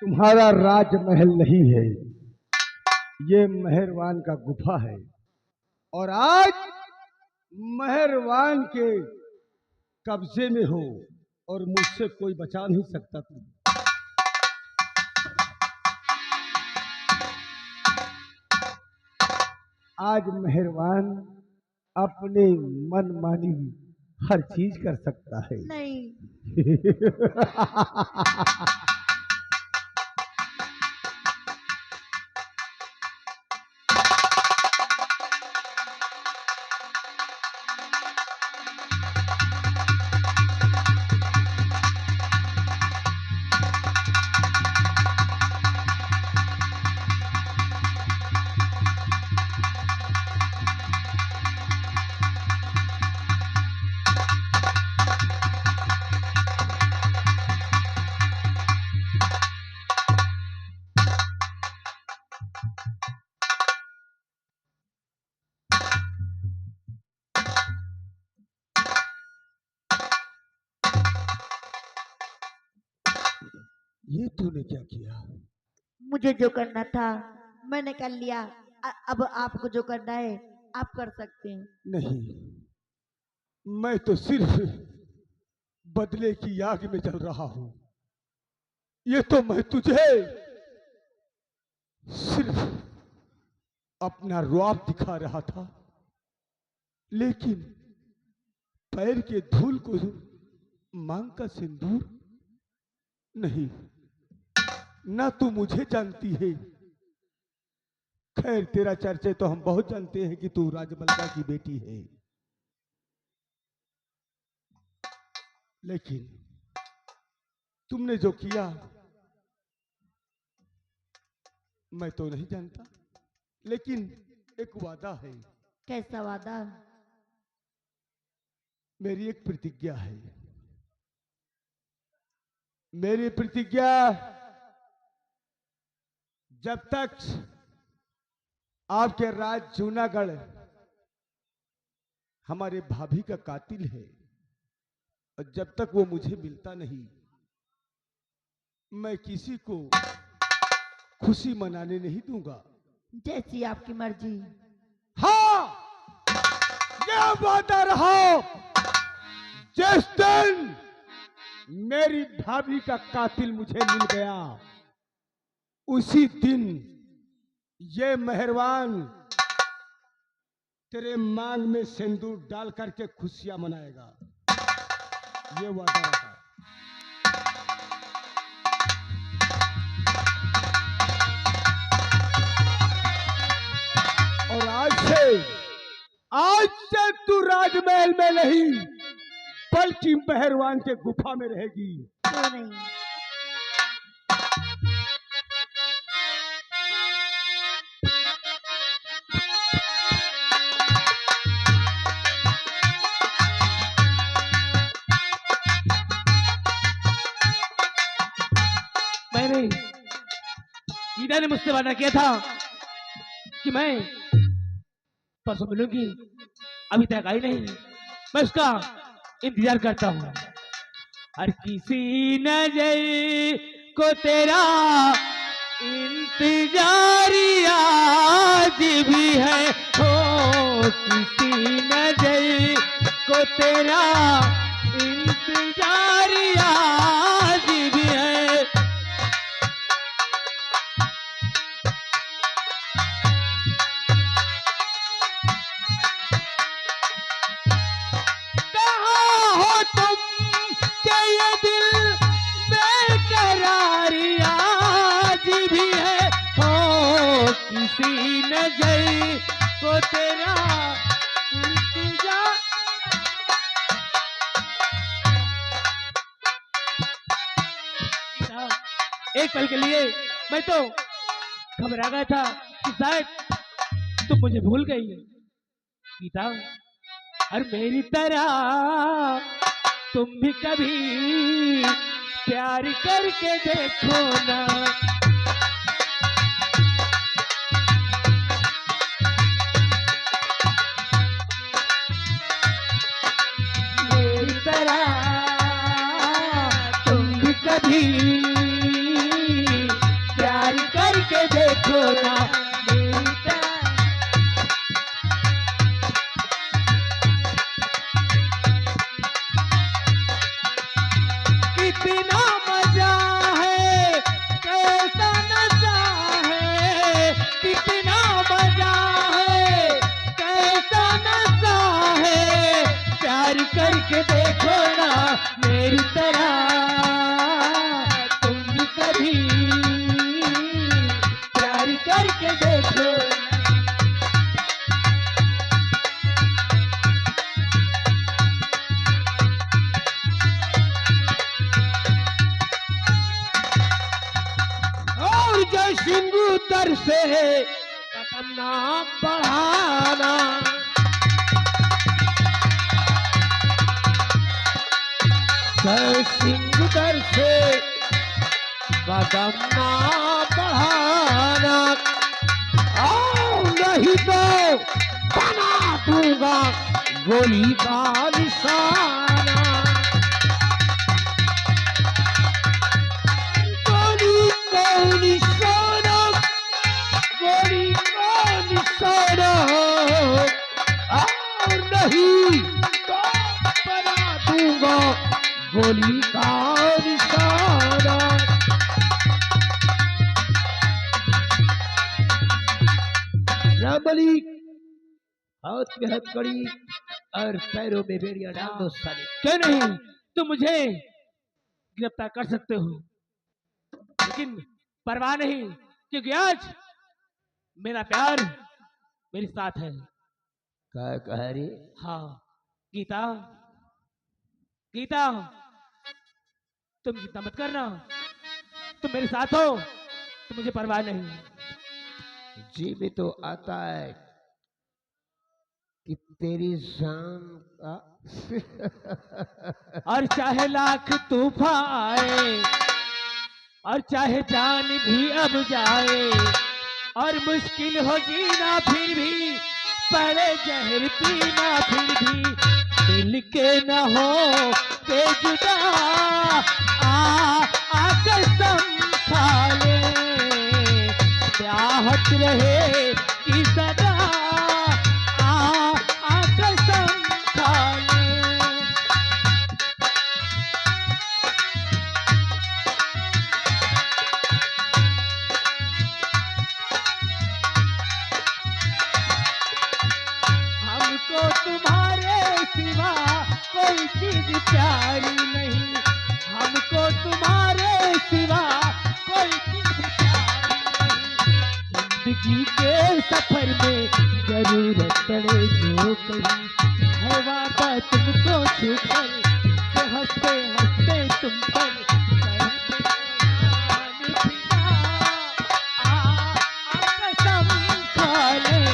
तुम्हारा राजमहल नहीं है, ये मेहरवान का गुफा है। और आज मेहरवान के कब्जे में हो और मुझसे कोई बचा नहीं सकता तुम। आज मेहरबान अपने मनमानी हर चीज कर सकता है। नहीं। ये तूने क्या किया? मुझे जो करना था मैंने कर लिया। अब आपको जो करना है आप कर सकते हैं। नहीं, मैं तो सिर्फ बदले की आग में जल रहा हूं। ये तो मैं तुझे सिर्फ अपना रुआब दिखा रहा था, लेकिन पैर के धूल को मांग का सिंदूर नहीं। ना तू मुझे जानती है। खैर, तेरा चर्चे तो हम बहुत जानते हैं कि तू राजमलका की बेटी है, लेकिन तुमने जो किया मैं तो नहीं जानता। लेकिन एक वादा है। कैसा वादा? मेरी एक प्रतिज्ञा है। मेरी प्रतिज्ञा, जब तक आपके राज जूनागढ़ हमारे भाभी का कातिल है और जब तक वो मुझे मिलता नहीं, मैं किसी को खुशी मनाने नहीं दूंगा। जैसी आपकी मर्जी। हाँ, यह वादा रहा। जिस दिन मेरी भाभी का कातिल मुझे मिल गया, उसी दिन ये मेहरबान तेरे मांग में सिंदूर डाल करके खुशियां मनाएगा। ये वादा रहा। और आज से तू राजमहल में नहीं, बल्कि मेहरबान के गुफा में रहेगी। क्यों नहीं? मैंने ईदा ने मुझसे वादा किया था कि मैं परसों मिलूंगी, अभी तक आई नहीं। मैं उसका इंतजार करता हूँ। हर किसी नजर को तेरा इंतजार आज भी है। हो किसी नजर को तेरा इंतजार आज भी है। कहाँ हो तुम के ये दिल बेकरारी आज भी है। हो किसी नजर को तेरा इंतजार। एक पल के लिए मैं तो घबरा गया था कि शायद तुम मुझे भूल गई गीता। और मेरी तरह तुम भी कभी प्यार करके देखो ना। मेरी तरह तुम भी कभी प्यार करके देखो ना मेरी तरह। कितना मजा है कैसा नशा है, कितना मजा है कैसा नशा है, प्यार करके देखो ना मेरी तरह तुम भी कभी प्यार करके देखो। और जय सिंधु दर से कदम बढ़ाना, जय सिंधु दर से कदम ना बढ़ाना, और नहीं तो बना दूंगा गोली का निशाना। गोली का निशाना, गोली का निशाना, और नहीं तो बना दूंगा गोली का निशाना। रामबली हाथ में हथकड़ी और पैरों में बेड़ियां डाल दो साले। क्यों नहीं, तुम मुझे गिरफ्तार कर सकते हो, लेकिन परवाह नहीं, क्योंकि आज मेरा प्यार मेरे साथ है। क्या कह रही? हाँ गीता, गीता तुम चिंता मत करना, तुम मेरे साथ हो तो मुझे परवाह नहीं। जी में तो आता है कि तेरी जान का और चाहे लाख तूफान आए, और चाहे जान भी अब जाए, और मुश्किल हो जीना फिर भी, पड़े जहर पीना फिर भी, दिल के न हो के जुदा आ कसम खा ले, चाहत रहे कि सदा आ कसम खा ले। हमको तुम्हारे सिवा कोई चीज प्यारी नहीं, हमको तुम्हारे सिवा कोई चीज प्यारी नहीं। जिंदगी के सफर में जरूरत पड़े जो कहीं, है वादा तुमको छूकर कि हंसते हंसते तुम पर करते जान फिदा, आ कसम खा ले।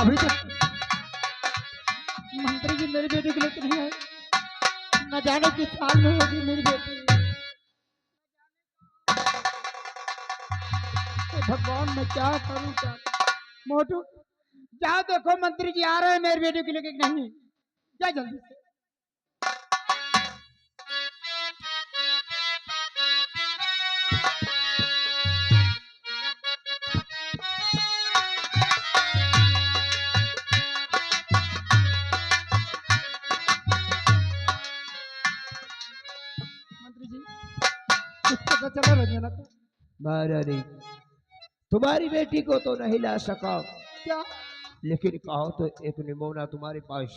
अभी तक मंत्री जी मेरे बेटे के लेकर नहीं आए, न जाने किस हाल में होगी मेरी बेटी। हे भगवान मैं क्या करूं क्या। मोटू जाओ देखो मंत्री जी आ रहे हैं मेरे बेटे को लेकर कि नहीं, जा जल्दी से। मंत्री जी कुछ पता चला रंजना को? महारानी तुम्हारी बेटी को तो नहीं ला सका, क्या? लेकिन कहो तो एक नमूना तुम्हारे पास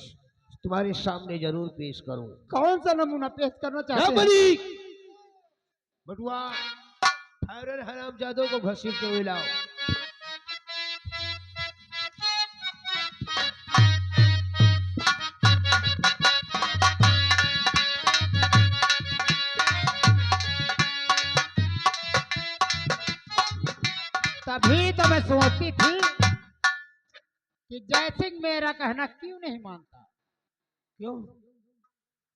तुम्हारे सामने जरूर पेश करूं। कौन सा नमूना पेश करना चाहते हैं? रामबली बटुआ हरन हराम जादों को घसीट के लाओ। सोचती थी कि जयसिंह मेरा कहना क्यों नहीं मानता। क्यों?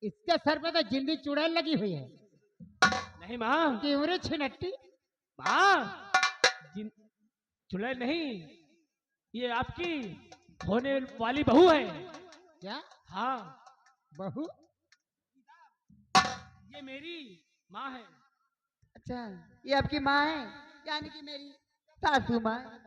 इसके सर पे तो जिंदी चुड़ैल लगी हुई है। नहीं माँ, क्यों रे छिनट्टी? माँ चुड़ैल नहीं, ये आपकी होने वाली बहू है। क्या हाँ, बहू? ये मेरी माँ है। अच्छा, ये आपकी माँ है, यानी कि मेरी सासू माँ है।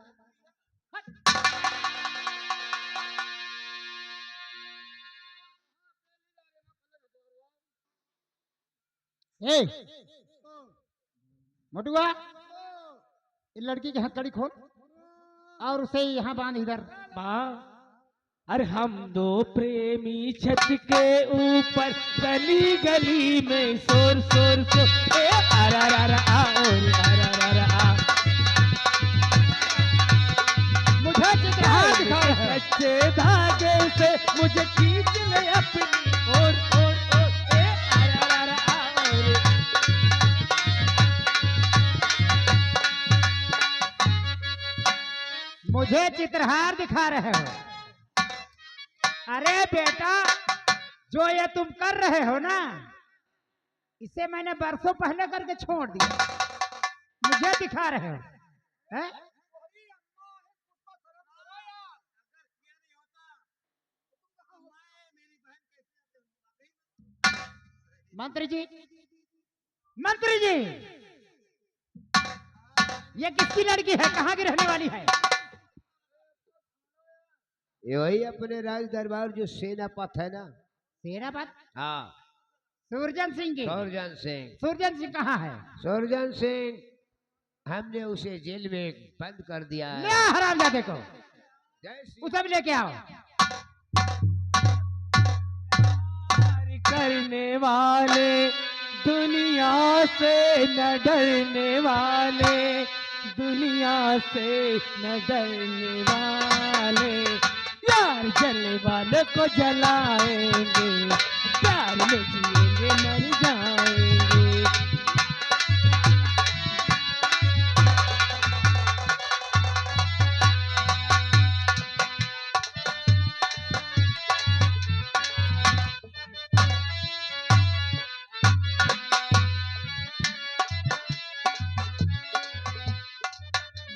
ए, मोटुआ, इस लड़की की हथकड़ी खोल और उसे यहाँ बांध इधर। माँ, अरे हम दो प्रेमी छत के ऊपर गली गली में शोर शोर शोर, ए आरा रा रा आ और आरा रा रा आ। मुझे चित्रहार दिखा रहा है। कच्चे धागे से मुझे खींच ले अपनी और ए आरा रा रा आ और। मुझे चित्रहार दिखा रहे हो? अरे बेटा, जो ये तुम कर रहे हो ना, इसे मैंने बरसों पहले करके छोड़ दिया। मुझे दिखा रहे हो हैं? मंत्री जी, मंत्री जी, ये किसकी लड़की है? कहाँ की रहने वाली है? ये वही अपने राज दरबार जो सेनापत है ना। सेनापत? हाँ, सुरजन सिंह की। सौरजन सिंह। सुरजन सिंह कहाँ है? सौरजन सिंह, हमने उसे जेल में बंद कर दिया ले है। हरामजादे को, जय श्री उसे भी लेके आओ। प्यार करने वाले दुनिया से न डरने वाले, दुनिया से न डरने वाले, यार जलने वाले को जलाएंगे, प्यार में जिएंगे मर जाएंगे।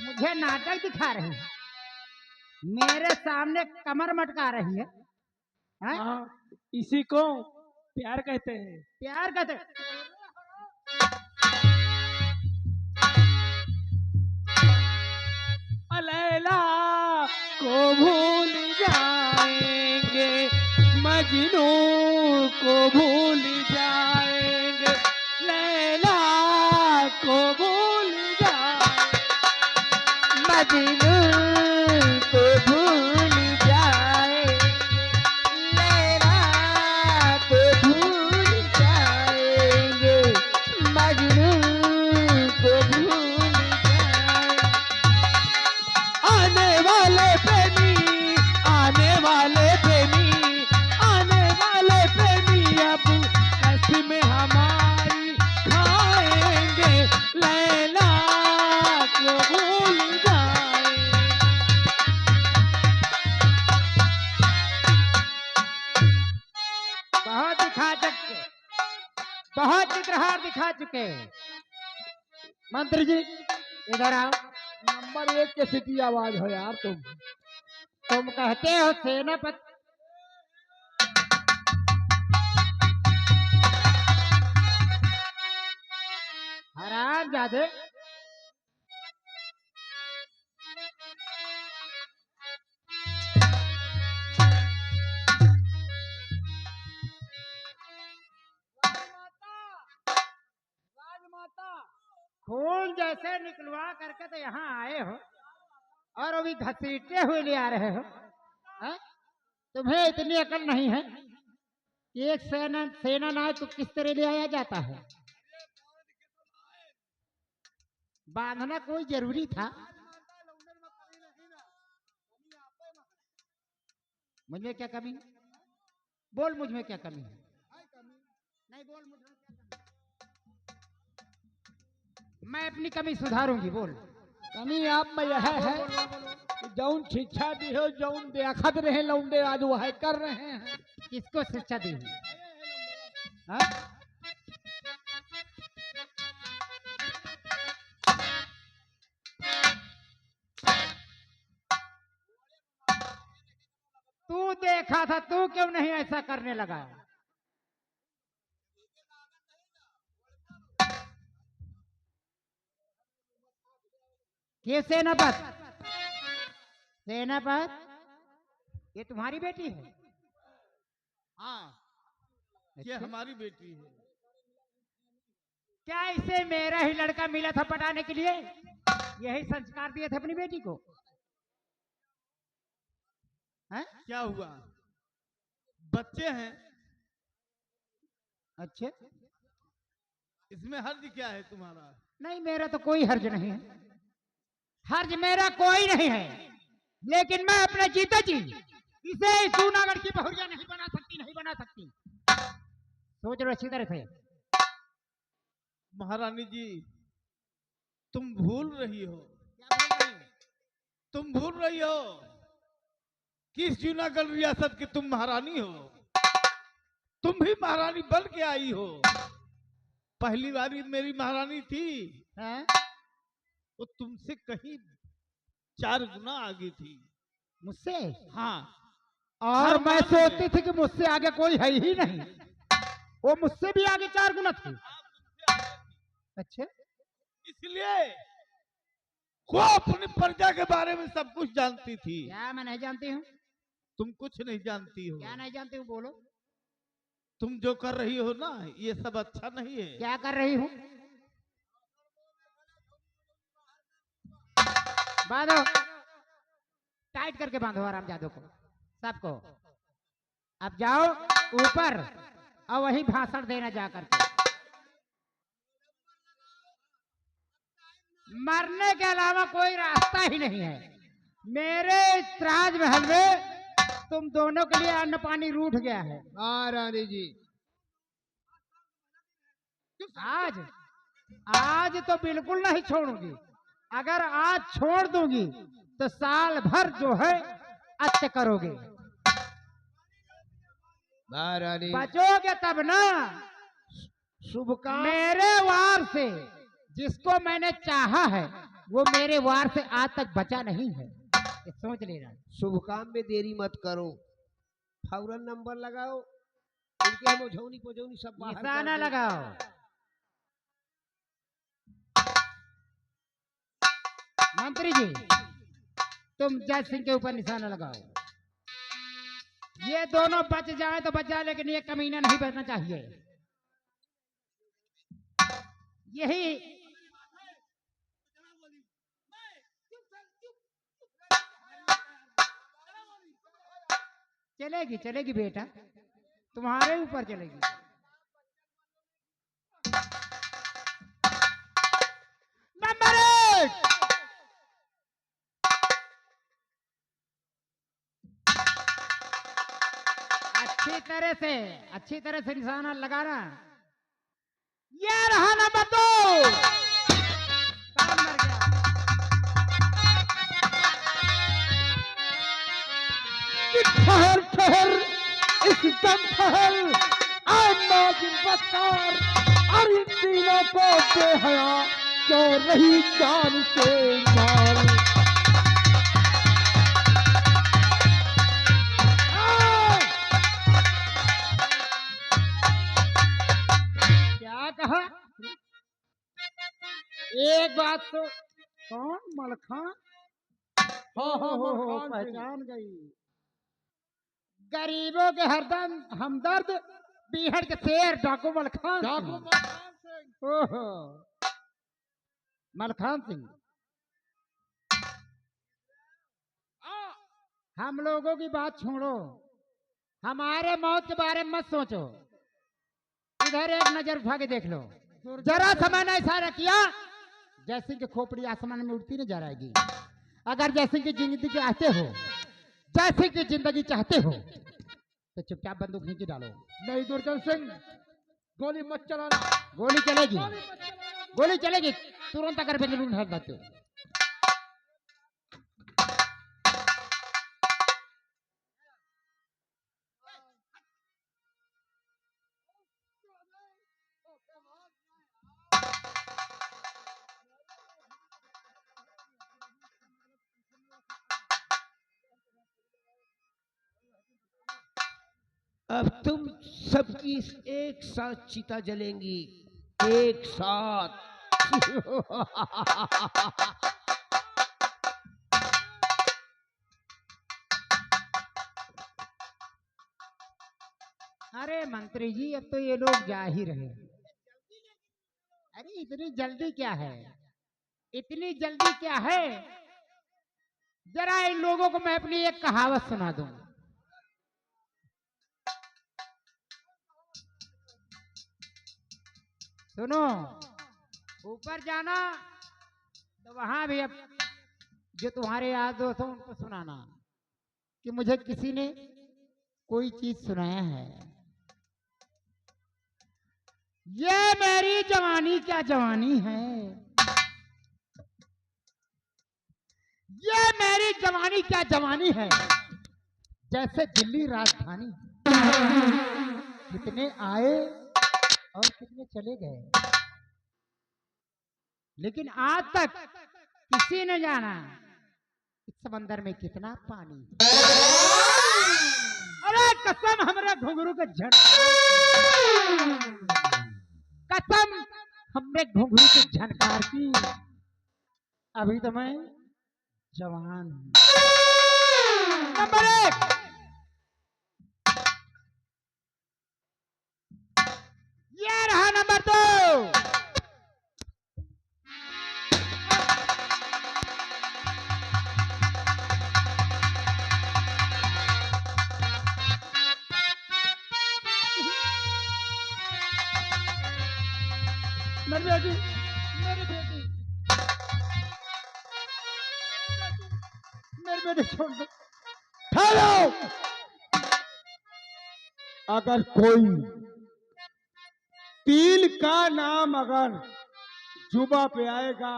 मुझे नाटक दिखा रही है, मेरे सामने कमर मटका रही है, हैं? हाँ, इसी को प्यार कहते हैं। प्यार कहते? लैला को भूल जाएंगे, मजनू को भूल जाएंगे, लैला को भूल जाएंगे, मजनू को भूल जाए, लैला को भूल जाएंगे, मजनू को भूल जाए। आने वाले प्रेमी, आने वाले प्रेमी, आने वाले प्रेमी अब कसम हमारी खाएंगे, लैला को भूल जाए। बहुत दिखा चुके, बहुत चित्रहार दिखा चुके। मंत्री जी इधर आओ। नंबर 1 के सिटी आवाज हो यार तुम कहते हो सेनापति, हरामजादे, खून जैसे निकलवा करके तो यहाँ आए हो और अभी घसीटते हुए ले आ रहे हो, हैं? तुम्हें इतनी अकल नहीं है कि एक सेना नायक को किस तरह ले आया जाता है? बांधना कोई जरूरी था? मुझ में क्या कमी है? बोल, मुझ में क्या कमी है? नहीं बोल, मुझ में क्या कमी? मैं अपनी कमी सुधारूंगी, बोल। कमी आप में यह है कि जौन शिक्षा दी हो जौन देखत रहे लौंडे आज वह कर रहे हैं। किसको शिक्षा दी है? हाँ? तू देखा था, तू क्यों नहीं ऐसा करने लगा? ये सेनापत, सेनापत, ये तुम्हारी बेटी है? हाँ, ये हमारी बेटी है। क्या इसे मेरा ही लड़का मिला था पटाने के लिए? यही संस्कार दिए थे अपनी बेटी को? हैं? क्या हुआ? बच्चे हैं, अच्छा, इसमें हर्ज क्या है तुम्हारा? नहीं मेरा तो कोई हर्ज नहीं है, हर्ज मेरा कोई नहीं है, लेकिन मैं अपने जीते जी इसे जूनागढ़ की बहुरिया नहीं बना सकती, नहीं बना सकती। सोच लो अच्छी तरह से। महारानी जी, तुम भूल रही हो, क्या बोल रही हो? तुम भूल रही हो किस जूनागढ़ रियासत की तुम महारानी हो। तुम भी महारानी बन के आई हो। पहली बारी मेरी महारानी थी हैं? वो तुमसे कहीं 4 गुना आगे थी। मुझसे? हाँ, और हर मैं मामले में। सोचती थी कि मुझसे आगे कोई है ही नहीं, वो मुझसे भी आगे 4 गुना थी। अच्छा, इसलिए वो अपनी प्रजा के बारे में सब कुछ जानती थी। क्या मैं नहीं जानती हूँ? तुम कुछ नहीं जानती हो। क्या नहीं जानती हूँ? बोलो। तुम जो कर रही हो ना, ये सब अच्छा नहीं है। क्या कर रही हूँ? बांधो, टाइट करके बांधो आरामजादों को, सबको। अब जाओ ऊपर और वही भाषण देना जा करके। मरने के अलावा कोई रास्ता ही नहीं है। मेरे इस राजमहल में तुम दोनों के लिए अन्न पानी रूठ गया है। महारानी जी, आज आज तो बिल्कुल नहीं छोड़ूंगी। अगर आज छोड़ दूंगी तो साल भर जो है अच्छे करोगे, महारानी बचोगे तब ना। शुभ काम, मेरे वार से जिसको मैंने चाहा है वो मेरे वार से आज तक बचा नहीं है, ये सोच लेना। शुभ काम में देरी मत करो, फौरन नंबर लगाओ, इनके हम ओझौनी पोझौनी सब बाहर कर निशाना दें। लगाओ। मंत्री जी, तुम जज सिंह के ऊपर निशाना लगाओ। ये दोनों बच जाए तो बच जाए, लेकिन ये कमीना नहीं बचना चाहिए। यही चलेगी, चलेगी बेटा, तुम्हारे ऊपर चलेगी। नंबर 1, अच्छी तरह से निशाना लगाना। ये रहा नंबर 2। काम मर गया। ठहर ठहर, एकदम ठहर, नाज़िम बख्तार और इन तीनों को बेहया जो रही जान से मार। क्या कहा? एक बात तो, कौन? मलखान? हो, पहचान गई। गरीबों के हरदम हमदर्द, बीहड़ के शेर डाकू मलखान सिंह। ओहो, मलखान सिंह। हम लोगों की बात छोड़ो, हमारे मौत के बारे में मत सोचो। इधर एक नजर उठा के देख लो। जरा सा मैंने इशारा किया, जैसे कि खोपड़ी आसमान में उड़ती नजर आएगी। अगर जैसे कि जिंदगी चाहते हो, जैसे कि जिंदगी चाहते हो, तो चुपचाप बंदूक नीचे डालो। नहीं दुर्जन सिंह, गोली मत चलाना। गोली चलेगी, गोली चलेगी तुरंत, अगर बेंगलुरु हट जाते हो। अब तुम सबकी एक साथ चिता जलेंगी, एक साथ। अरे मंत्री जी, अब तो ये लोग जा ही रहे। अरे इतनी जल्दी क्या है, इतनी जल्दी क्या है? जरा इन लोगों को मैं अपनी एक कहावत सुना दूं। सुनो, ऊपर जाना तो वहां भी अब जो तुम्हारे यार दोस्त हो उनको सुनाना कि मुझे किसी ने कोई चीज सुनाया है। ये मेरी जवानी क्या जवानी है, ये मेरी जवानी क्या जवानी है, जैसे दिल्ली राजधानी। कितने आए और कितने चले गए, लेकिन आज तक किसी ने जाना इस समंदर में कितना पानी। अरे कसम हमरे घुंघरू के झनकार, कसम हमरे घुंघरू के झनकार की, अभी तो मैं जवान हूं। नंबर 1, ये रहा नंबर 2। मेरी बेटी, मेरी बेटी, मेरी बेटी छोड़ दो। ठहरो। अगर कोई तिल का नाम अगर जुबा पे आएगा,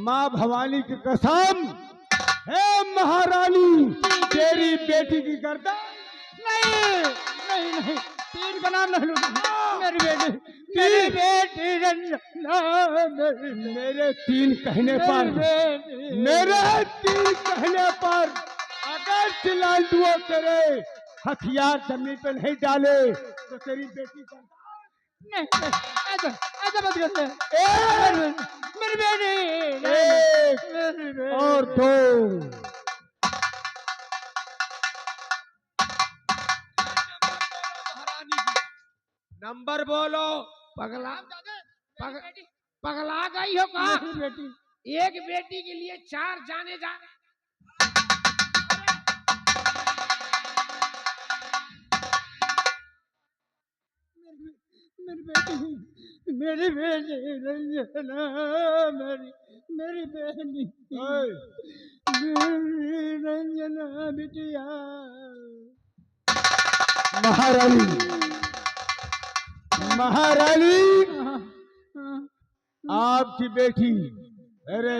माँ भवानी की कसम, हे महारानी, तेरी बेटी की गर्दन। नहीं नहीं नहीं, तीन का नाम नहीं लूंगा। मेरी बेटी, मेरी बेटी मेरे तीन कहने पर, मेरे तीन कहने पर अगर चिल्लांडुओ तेरे हथियार जमीन पे नहीं डाले तो तेरी बेटी का नहीं, ऐसा ऐसा मत करते। मेरी बेटी, एक और 2। नंबर बोलो। पगला पगला गई हो का? एक बेटी के लिए 4 जाने जा। मेरी बेटी, मेरी बेटी रंजना, मेरी बेटी, मेरी रंजना बिटिया। महारानी, महारानी, आपकी बेटी। अरे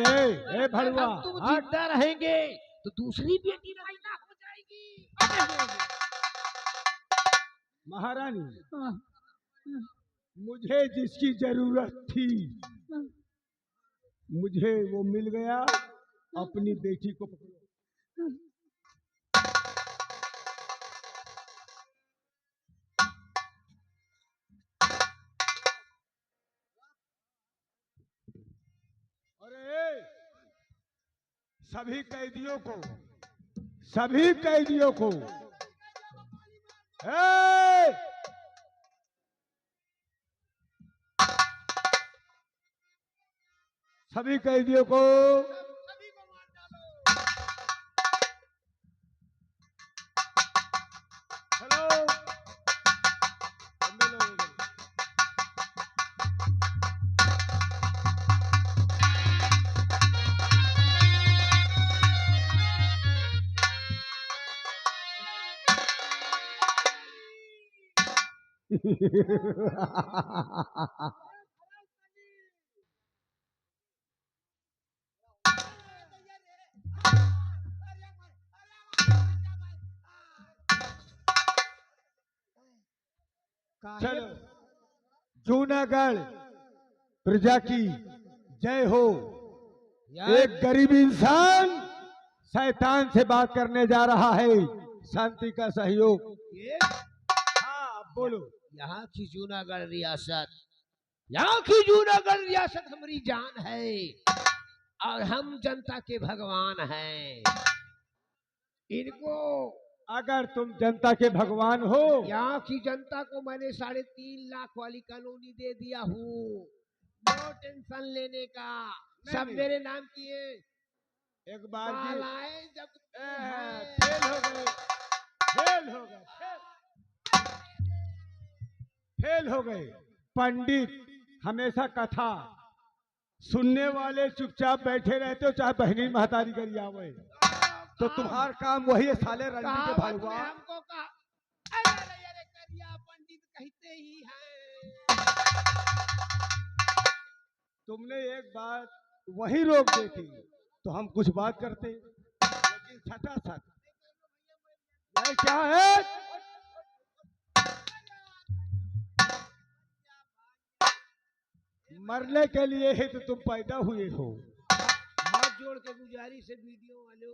ए भड़ुआ, अब तुम जिंदा रहेंगे तो दूसरी बेटी पैदा हो जाएगी। महारानी, मुझे जिसकी जरूरत थी मुझे वो मिल गया। अपनी बेटी को पकड़ो। अरे सभी कैदियों को सभी कैदियों को हेलो, चलो, जूनागढ़ प्रजा की जय हो। एक गरीब इंसान शैतान से बात करने जा रहा है। शांति का सहयोग। ये हाँ बोलो। यहाँ की जूनागढ़ रियासत, यहाँ की जूनागढ़ रियासत हमारी जान है और हम जनता के भगवान हैं। इनको, अगर तुम जनता के भगवान हो, यहाँ की जनता को मैंने 3.5 लाख वाली कॉलोनी दे दिया हूँ। नो टेंशन लेने का, सब नहीं। मेरे नाम किए। एक बार जी मालाएं जब फेल हो गए, फेल हो गए, फेल हो गए। पंडित हमेशा कथा सुनने वाले चुपचाप बैठे रहते हो, चाहे बहनी महतारी करी आवे, तो तुम्हार काम वही है साले रंडी के भड़ुआ। हमको कहा, अरे करिया पंडित कहते ही हैं। तुमने एक बात वही रोक देती तो हम कुछ बात करते, लेकिन छठा छठ ये क्या है? मरने के लिए ही तो तुम पैदा हुए हो। हाथ जोड़ के गुजारिश है वीडियो वालों,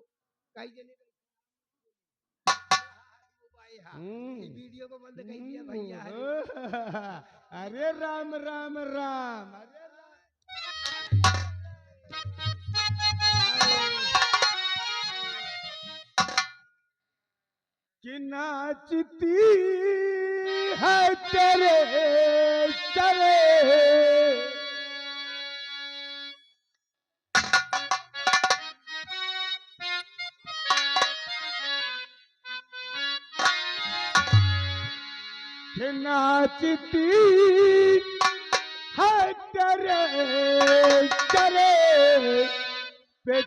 कई जने वीडियो को बंद कर दिया भैया। अरे राम राम राम, अरे कि नाचती है तेरे चले, कि नाचती है तेरे चले पे